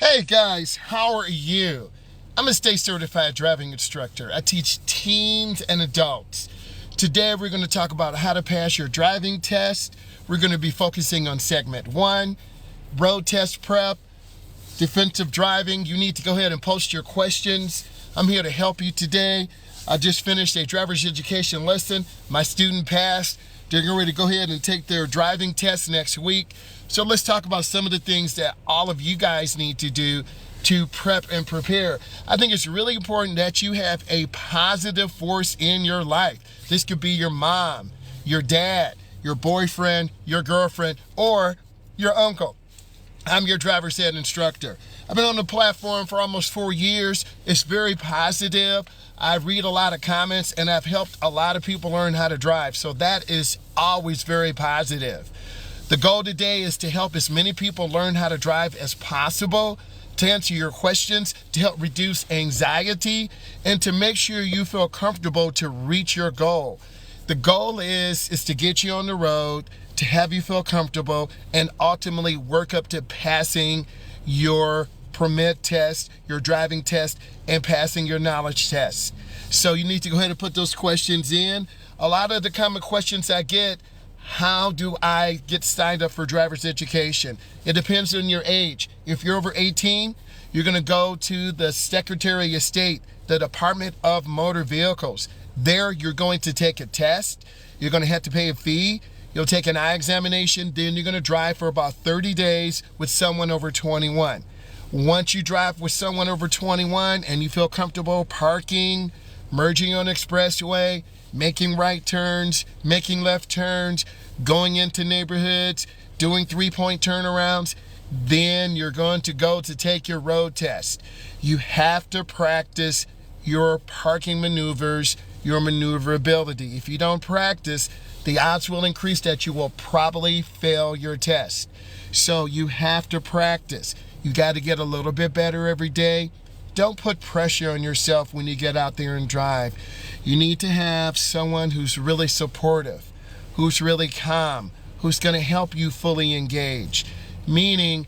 Hey guys, how are you? I'm a state certified driving instructor. I teach teens and adults. Today we're going to talk about how to pass your driving test. We're going to be focusing on segment 1, road test prep, defensive driving. You need to go ahead and post your questions. I'm here to help you today. I just finished a driver's education lesson. My student passed. They're getting ready to go ahead and take their driving test next week. So let's talk about some of the things that all of you guys need to do to prep and prepare. I think it's really important that you have a positive force in your life. This could be your mom, your dad, your boyfriend, your girlfriend, or your uncle. I'm your driver's ed instructor. I've been on the platform for almost 4 years. It's very positive. I read a lot of comments and I've helped a lot of people learn how to drive. So that is always very positive. The goal today is to help as many people learn how to drive as possible, to answer your questions, to help reduce anxiety, and to make sure you feel comfortable to reach your goal. The goal is to get you on the road, to have you feel comfortable, and ultimately work up to passing your permit test, your driving test, and passing your knowledge test. So you need to go ahead and put those questions in. A lot of the common questions I get: how do I get signed up for driver's education? It depends on your age. If you're over 18, you're going to go to the Secretary of State, the Department of Motor Vehicles. There you're going to take a test. You're going to have to pay a fee. You'll take an eye examination. Then you're going to drive for about 30 days with someone over 21. Once you drive with someone over 21 and you feel comfortable parking, merging on expressway, making right turns, making left turns, going into neighborhoods, doing three-point turnarounds, then you're going to go to take your road test. You have to practice your parking maneuvers, your maneuverability. If you don't practice, the odds will increase that you will probably fail your test. So you have to practice. You got to get a little bit better every day. Don't put pressure on yourself when you get out there and drive. You need to have someone who's really supportive, who's really calm, who's going to help you fully engage, meaning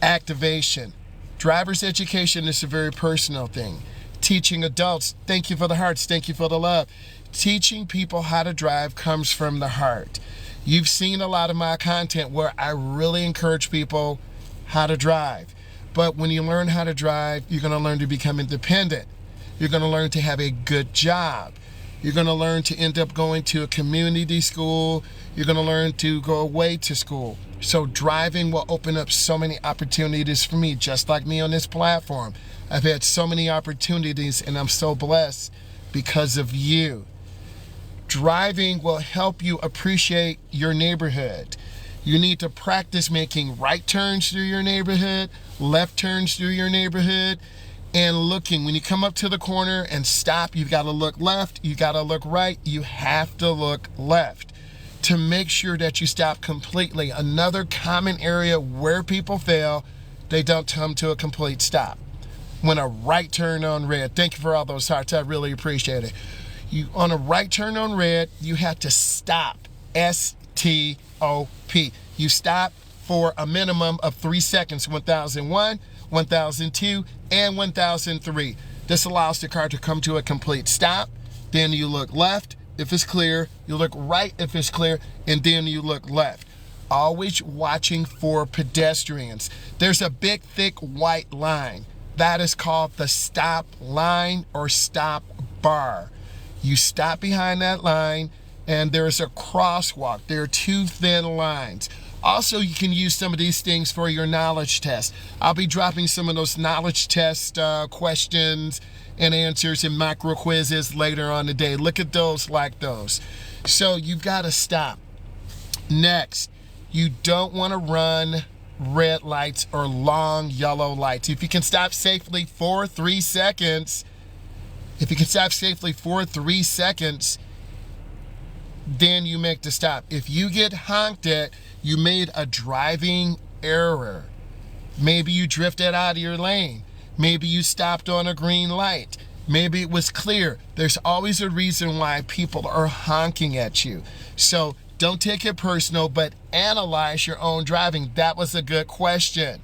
activation. Driver's education is a very personal thing. Teaching adults, thank you for the hearts, thank you for the love. Teaching people how to drive comes from the heart. You've seen a lot of my content where I really encourage people how to drive. But when you learn how to drive, you're going to learn to become independent. You're going to learn to have a good job. You're going to learn to end up going to a community school. You're going to learn to go away to school. So driving will open up so many opportunities for me, just like me on this platform. I've had so many opportunities and I'm so blessed because of you. Driving will help you appreciate your neighborhood. You need to practice making right turns through your neighborhood, left turns through your neighborhood, and looking. When you come up to the corner and stop, you've got to look left, you got to look right, you have to look left to make sure that you stop completely. Another common area where people fail, they don't come to a complete stop. When a right turn on red, thank you for all those hearts, I really appreciate it. On a right turn on red, you have to stop, S-T-O-P. You stop for a minimum of 3 seconds, 1001, 1002, and 1003. This allows the car to come to a complete stop. Then you look left if it's clear, you look right if it's clear, and then you look left. Always watching for pedestrians. There's a big, thick white line. That is called the stop line or stop bar. You stop behind that line, and there's a crosswalk. There are 2 thin lines. Also, you can use some of these things for your knowledge test. I'll be dropping some of those knowledge test questions and answers and micro quizzes later on today. Look at those like those. So you've got to stop. Next, you don't want to run red lights or long yellow lights. If you can stop safely for 3 seconds, then you make the stop. If you get honked at, you made a driving error. Maybe you drifted out of your lane. Maybe you stopped on a green light. Maybe it was clear. There's always a reason why people are honking at you. So don't take it personal, but analyze your own driving. That was a good question.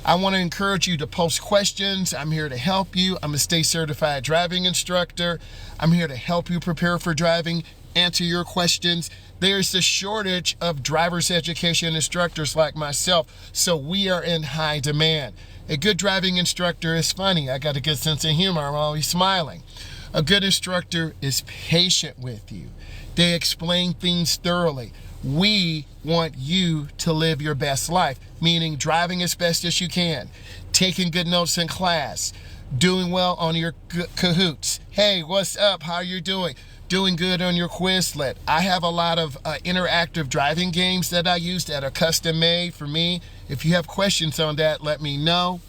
I want to encourage you to post questions. I'm here to help you. I'm a state certified driving instructor. I'm here to help you prepare for driving, answer your questions. There's a shortage of driver's education instructors like myself, so we are in high demand. A good driving instructor is funny. I got a good sense of humor. I'm always smiling. A good instructor is patient with you. They explain things thoroughly. We want you to live your best life, meaning driving as best as you can, taking good notes in class, doing well on your Kahoots. Hey, what's up? How are you doing? Doing good on your Quizlet. I have a lot of interactive driving games that I use that are custom made for me. If you have questions on that, let me know.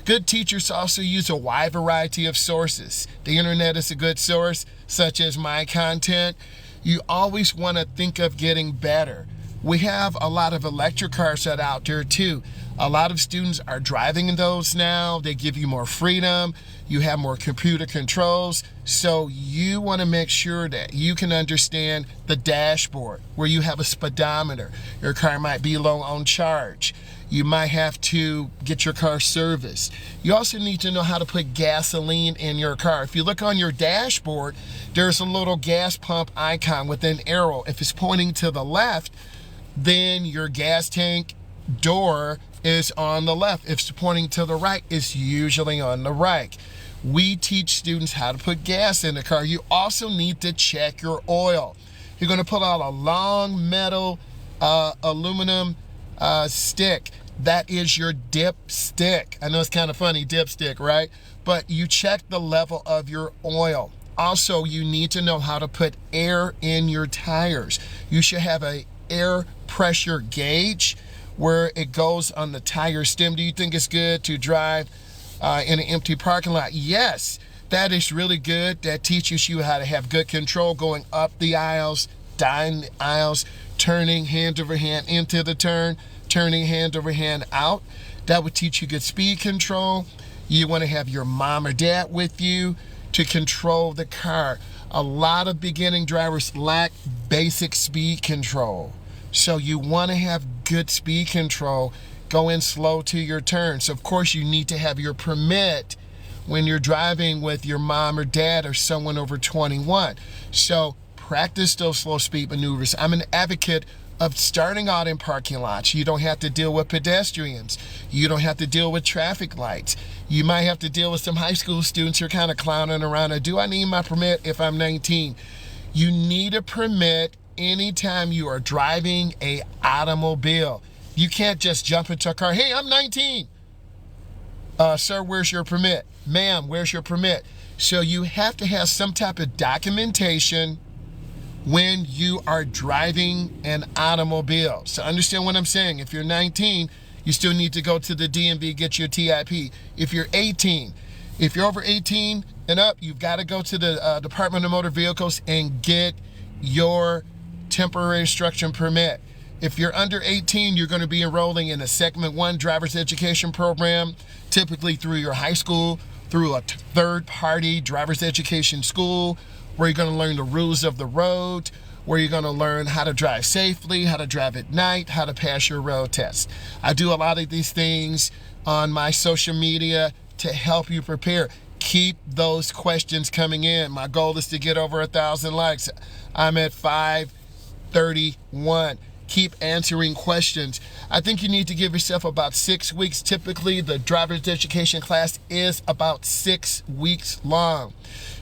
Good teachers also use a wide variety of sources. The internet is a good source, such as my content. You always want to think of getting better. We have a lot of electric cars that are out there too. A lot of students are driving in those now. They give you more freedom. You have more computer controls. So you want to make sure that you can understand the dashboard where you have a speedometer. Your car might be low on charge. You might have to get your car serviced. You also need to know how to put gasoline in your car. If you look on your dashboard, there's a little gas pump icon with an arrow. If it's pointing to the left, then your gas tank door is on the left. If it's pointing to the right, it's usually on the right. We teach students how to put gas in the car. You also need to check your oil. You're going to put out a long metal aluminum stick. That is your dipstick. I know it's kind of funny, dipstick, right? But you check the level of your oil. Also, you need to know how to put air in your tires. You should have a air pressure gauge where it goes on the tire stem. Do you think it's good to drive in an empty parking lot? Yes, that is really good. That teaches you how to have good control going up the aisles, down the aisles, turning hand over hand into the turn, turning hand over hand out. That would teach you good speed control. You want to have your mom or dad with you to control the car. A lot of beginning drivers lack basic speed control. So you want to have good speed control. Go in slow to your turns. Of course, you need to have your permit when you're driving with your mom or dad or someone over 21. So practice those slow speed maneuvers. I'm an advocate of starting out in parking lots. You don't have to deal with pedestrians. You don't have to deal with traffic lights. You might have to deal with some high school students who are kind of clowning around. Do I need my permit if I'm 19? You need a permit anytime you are driving a automobile. You can't just jump into a car. Hey, I'm 19. Sir, where's your permit? Ma'am, where's your permit? So you have to have some type of documentation when you are driving an automobile. So understand what I'm saying. If you're 19, you still need to go to the DMV, get your TIP. If you're 18, if you're over 18 and up, you've got to go to the Department of Motor Vehicles and get your temporary instruction permit. If you're under 18, you're going to be enrolling in a Segment 1 driver's education program, typically through your high school, through a third-party driver's education school, where you're going to learn the rules of the road, where you're going to learn how to drive safely, how to drive at night, how to pass your road test. I do a lot of these things on my social media to help you prepare. Keep those questions coming in. My goal is to get over 1,000 likes. I'm at 531. Keep answering questions. I think you need to give yourself about 6 weeks. Typically, the driver's education class is about 6 weeks long.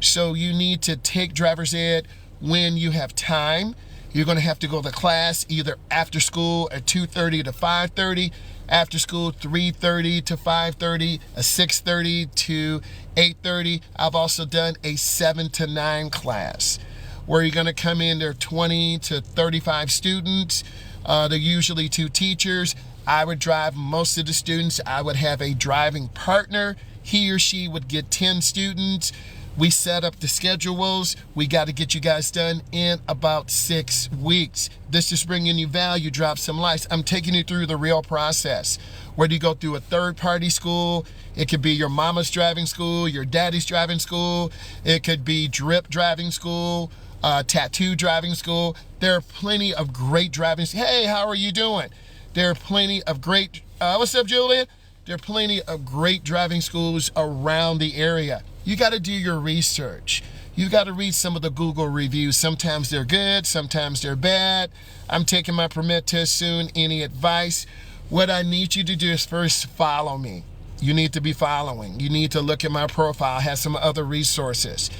So you need to take driver's ed when you have time. You're going to have to go to class either after school at 2:30 to 5:30, after school 3:30 to 5:30, a 6:30 to 8:30. I've also done a 7 to 9 class where you're going to come in, there are 20 to 35 students. They're usually 2 teachers. I would drive most of the students. I would have a driving partner. He or she would get 10 students. We set up the schedules. We got to get you guys done in about 6 weeks. This is bringing you value, drop some likes. I'm taking you through the real process. Whether you go through a third-party school, it could be your mama's driving school, your daddy's driving school, it could be drip driving school, tattoo driving school. There are plenty of great driving. Hey, how are you doing? There are plenty of great, what's up, Julian? There are plenty of great driving schools around the area. You got to do your research. You got to read some of the Google reviews. Sometimes they're good, sometimes they're bad. I'm taking my permit test soon. Any advice? What I need you to do is first follow me. You need to be following. You need to look at my profile. I have some other resources.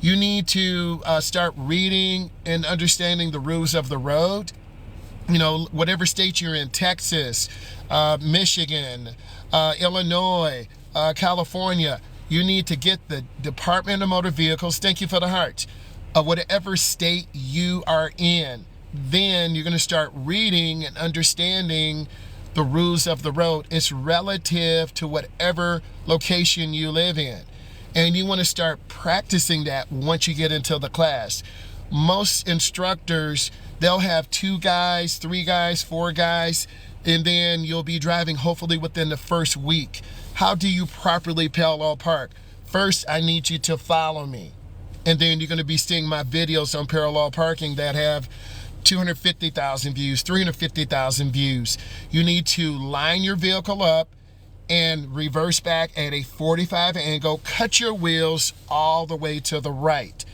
You need to start reading and understanding the rules of the road. You know, whatever state you're in, Texas, Michigan, Illinois, California, you need to get the Department of Motor Vehicles, thank you for the hearts, of whatever state you are in. Then you're going to start reading and understanding the rules of the road. It's relative to whatever location you live in. And you want to start practicing that once you get into the class. Most instructors, they'll have 2 guys, 3 guys, 4 guys, and then you'll be driving hopefully within the first week. How do you properly parallel park? First, I need you to follow me. And then you're going to be seeing my videos on parallel parking that have 250,000 views, 350,000 views. You need to line your vehicle up and reverse back at a 45 angle. Cut your wheels all the way to the right.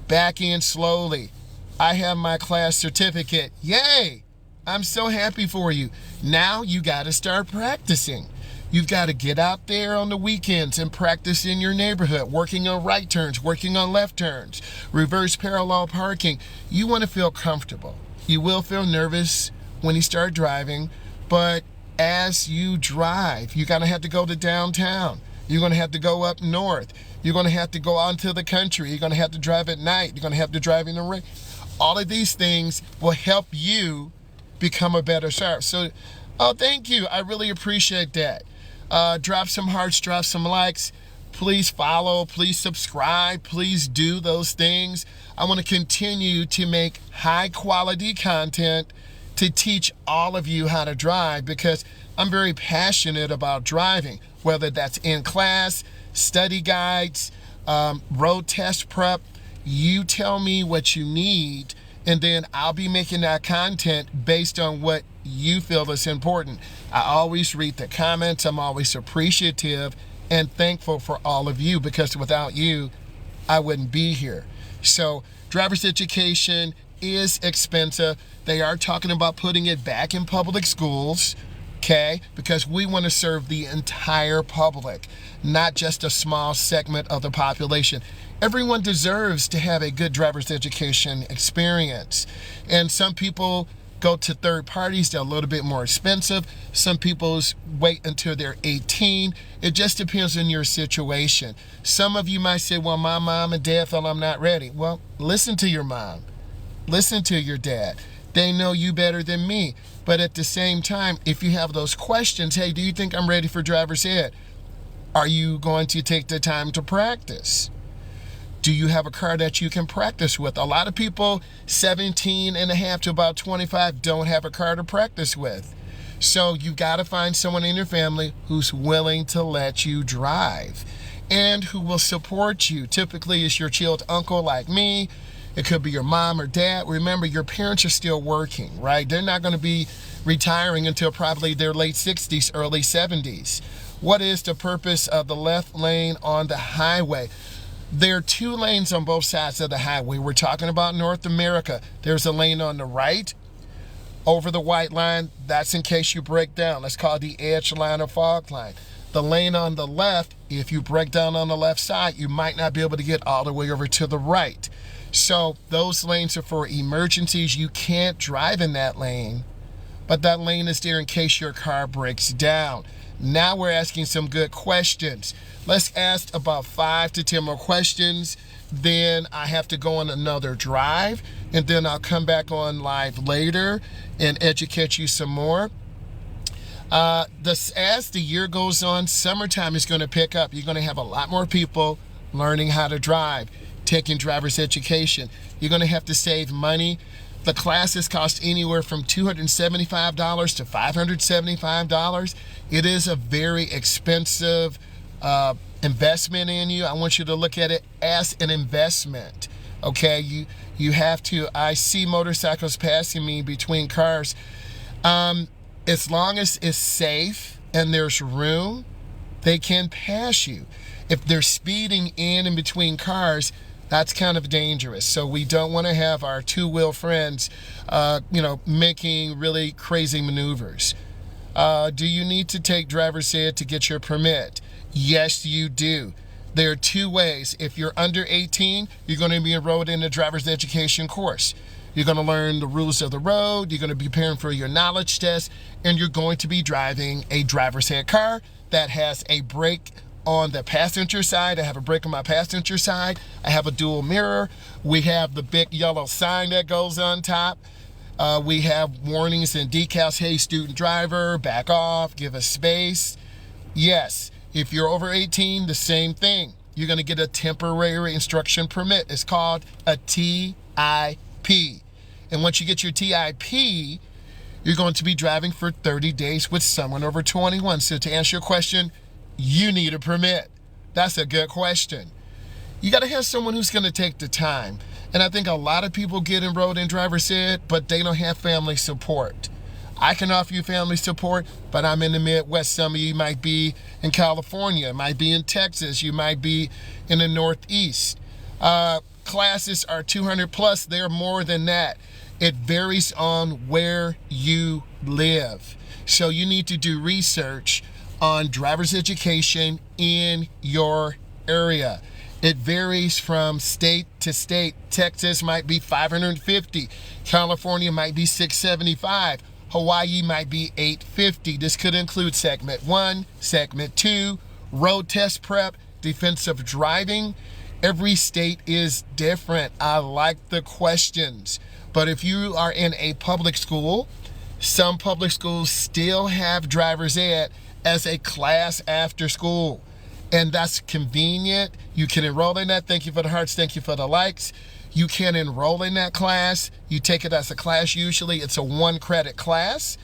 Back in slowly. I have my class certificate. Yay! I'm so happy for you. Now you got to start practicing. You've got to get out there on the weekends and practice in your neighborhood, working on right turns, working on left turns, reverse parallel parking. You want to feel comfortable. You will feel nervous when you start driving, but as you drive, you're going to have to go to downtown. You're going to have to go up north. You're going to have to go out into the country. You're going to have to drive at night. You're going to have to drive in the rain. All of these things will help you become a better driver. So, thank you. I really appreciate that. Drop some hearts, drop some likes. Please follow, please subscribe, please do those things. I want to continue to make high quality content to teach all of you how to drive because I'm very passionate about driving, whether that's in class, study guides, road test prep. You tell me what you need, and then I'll be making that content based on what you feel is important. I always read the comments. I'm always appreciative and thankful for all of you because without you, I wouldn't be here. So driver's education is expensive. They are talking about putting it back in public schools, okay? Because we want to serve the entire public, not just a small segment of the population. Everyone deserves to have a good driver's education experience. And some people go to third parties. They're a little bit more expensive. Some people wait until they're 18. It just depends on your situation. Some of you might say, well, my mom and dad feel I'm not ready. Well, listen to your mom. Listen to your dad. They know you better than me. But at the same time, if you have those questions, hey, do you think I'm ready for driver's ed? Are you going to take the time to practice? Do you have a car that you can practice with? A lot of people, 17 and a half to about 25, don't have a car to practice with. So you got to find someone in your family who's willing to let you drive and who will support you. Typically, it's your chilled uncle like me. It could be your mom or dad. Remember, your parents are still working, right? They're not going to be retiring until probably their late 60s, early 70s. What is the purpose of the left lane on the highway? There are 2 lanes on both sides of the highway. We're talking about North America. There's a lane on the right over the white line. That's in case you break down. That's called the edge line or fog line. The lane on the left, if you break down on the left side, you might not be able to get all the way over to the right. So those lanes are for emergencies. You can't drive in that lane, but that lane is there in case your car breaks down. Now we're asking some good questions. Let's ask about 5 to 10 more questions. Then I have to go on another drive, and then I'll come back on live later and educate you some more. As the year goes on, summertime is going to pick up. You're going to have a lot more people learning how to drive, taking driver's education. You're going to have to save money. The classes cost anywhere from $275 to $575. It is a very expensive investment in you. I want you to look at it as an investment. Okay, you have to. I see motorcycles passing me between cars. As long as it's safe, and there's room, they can pass you. If they're speeding in between cars, that's kind of dangerous. So we don't want to have our two-wheel friends, making really crazy maneuvers. Do you need to take driver's ed to get your permit? Yes, you do. There are two ways. If you're under 18, you're going to be enrolled in a driver's education course. You're going to learn the rules of the road. You're going to be preparing for your knowledge test, and you're going to be driving a driver's ed car that has a brake on the passenger side. I have a brake on my passenger side. I have a dual mirror. We have the big yellow sign that goes on top. We have warnings and decals. Hey, student driver, back off, give us space. Yes, if you're over 18, the same thing. You're going to get a temporary instruction permit. It's called a TIP. And once you get your TIP, you're going to be driving for 30 days with someone over 21. So to answer your question, you need a permit. That's a good question. You got to have someone who's going to take the time. And I think a lot of people get enrolled in driver's ed, but they don't have family support. I can offer you family support, but I'm in the Midwest. Some of you might be in California, might be in Texas, you might be in the Northeast. Classes are 200 plus, they're more than that. It varies on where you live. So you need to do research on driver's education in your area. It varies from state to state. Texas might be 550. California might be 675. Hawaii might be 850. This could include segment 1, segment 2, road test prep, defensive driving. Every state is different. I like the questions. But if you are in a public school, some public schools still have driver's ed as a class after school. And that's convenient. You can enroll in that. Thank you for the hearts. Thank you for the likes. You can enroll in that class. You take it as a class. Usually it's a 1-credit class.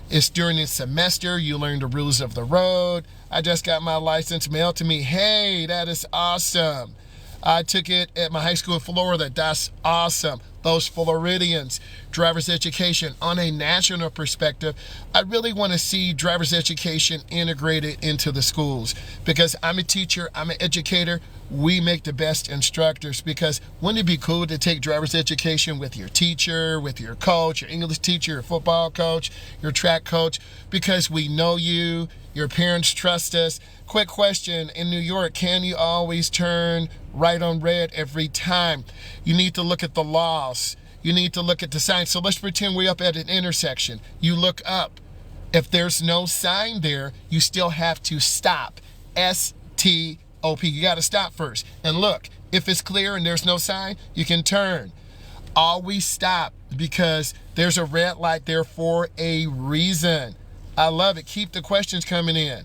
It's during the semester. You learn the rules of the road. I just got my license mailed to me. Hey, that is awesome. I took it at my high school in Florida. That's awesome. Those Floridians, driver's education on a national perspective. I really want to see driver's education integrated into the schools because I'm a teacher, I'm an educator. We make the best instructors because wouldn't it be cool to take driver's education with your teacher, with your coach, your English teacher, your football coach, your track coach, because we know you, your parents trust us. Quick question, in New York, can you always turn right on red every time? You need to look at the laws. You need to look at the signs. So let's pretend we're up at an intersection. You look up. If there's no sign there, you still have to stop. S-T-O-P. You got to stop first. And look, if it's clear and there's no sign, you can turn. Always stop because there's a red light there for a reason. I love it. Keep the questions coming in,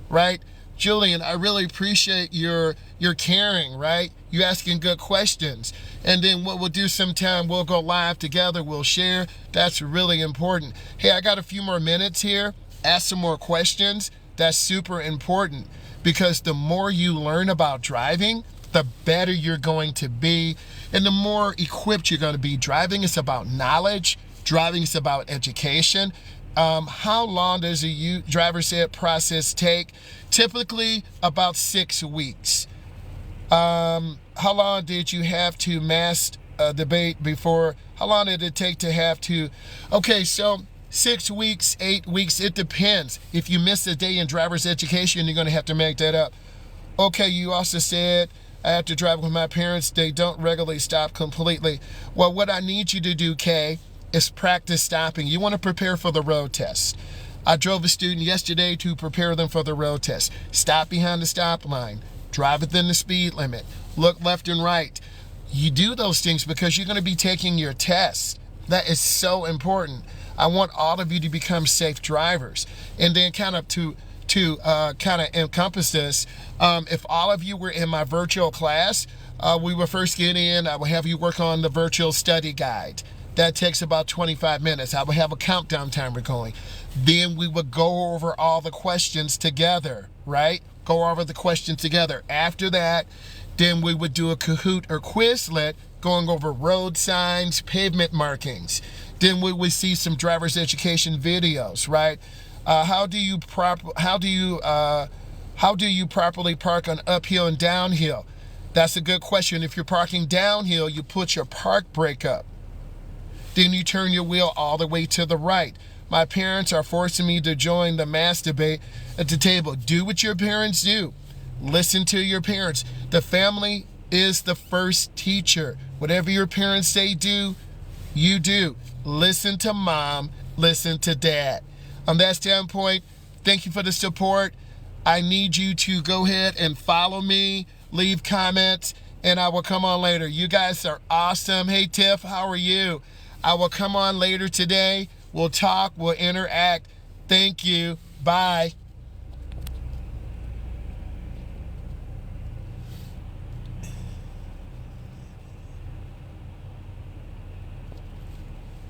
right? Julian, I really appreciate your caring, right? You asking good questions. And then what we'll do sometime, we'll go live together, we'll share. That's really important. Hey, I got a few more minutes here. Ask some more questions. That's super important because the more you learn about driving, the better you're going to be and the more equipped you're going to be. Driving is about knowledge. Driving is about education. How long does a driver's ed process take? Typically about 6 weeks. How long did you have to master debate before? How long did it take to have to? Okay, so 6 weeks, 8 weeks, it depends. If you miss a day in driver's education, you're going to have to make that up. Okay, you also said I have to drive with my parents. They don't regularly stop completely. Well, what I need you to do, Kay, is practice stopping. You want to prepare for the road test. I drove a student yesterday to prepare them for the road test. Stop behind the stop line. Drive within the speed limit. Look left and right. You do those things because you're going to be taking your test. That is so important. I want all of you to become safe drivers. And then kind of to encompass this, if all of you were in my virtual class, we would first get in, I would have you work on the virtual study guide. That takes about 25 minutes. I would have a countdown timer going. Then we would go over all the questions together, right? Go over the questions together. After that, then we would do a Kahoot or Quizlet going over road signs, pavement markings. Then we would see some driver's education videos, right? How do you properly park on uphill and downhill? That's a good question. If you're parking downhill, you put your park brake up. Then you turn your wheel all the way to the right. My parents are forcing me to join the mass debate at the table. Do what your parents do. Listen to your parents. The family is the first teacher. Whatever your parents say do, you do. Listen to mom, listen to dad. On that standpoint, thank you for the support. I need you to go ahead and follow me, leave comments, and I will come on later. You guys are awesome. Hey, Tiff, how are you? I will come on later today. We'll talk, we'll interact. Thank you. Bye.